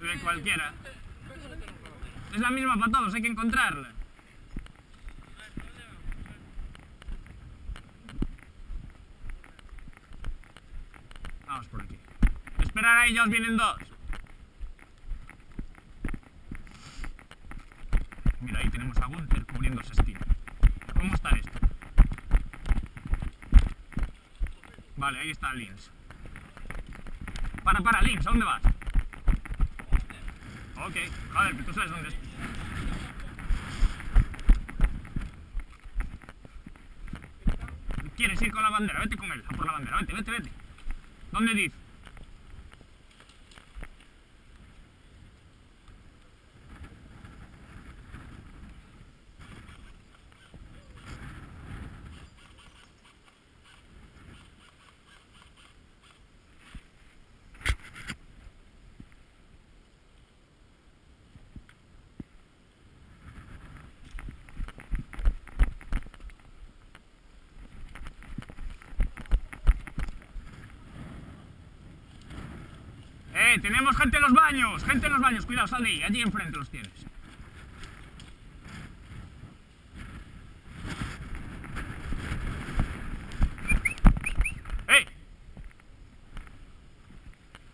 De cualquiera. Es la misma para todos, hay que encontrarla. Vamos por aquí. Esperar a ellos, vienen dos. Mira, ahí tenemos a Gunther cubriendo ese estilo. ¿Cómo está esto? Vale, ahí está Lins. Para, Lins, ¿a dónde vas? Ok, joder, que tú sabes dónde está. ¿Quieres ir con la bandera? Vete con él, a por la bandera, vete. ¿Dónde dice? Tenemos gente en los baños, cuidado, sal de ahí, allí enfrente los tienes.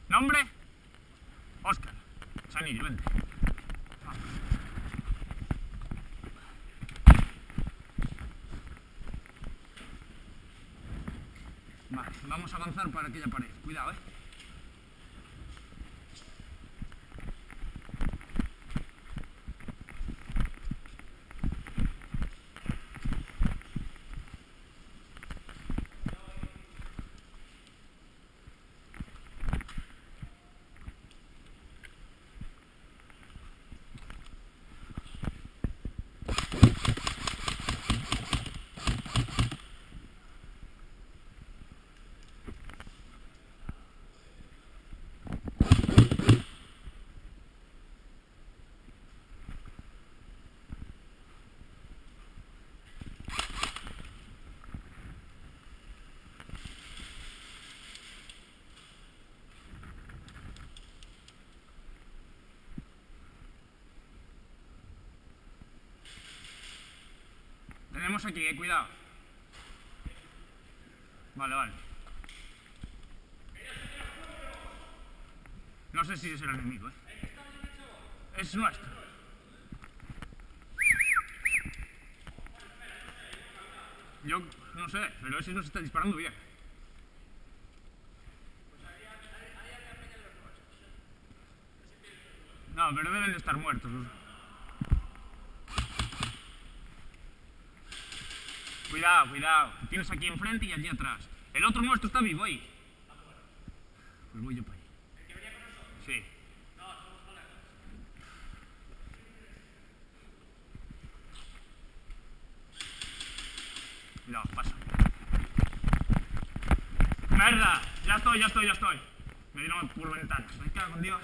¿Nombre? Óscar. Sanillo, vente. Vale, vamos a avanzar para aquella pared, cuidado, Tenemos aquí, cuidado. Vale. No sé si es el enemigo, Es nuestro. Yo no sé, pero ese nos está disparando bien. No, pero deben de estar muertos. Cuidado. Tienes aquí enfrente y allí atrás. El otro nuestro está vivo ahí. Pues voy yo para allí. ¿El que venía con nosotros? Sí. No, somos colegas. No, pasa. ¡Merda! Ya estoy. Me dieron por ventanas. Me cago en Dios.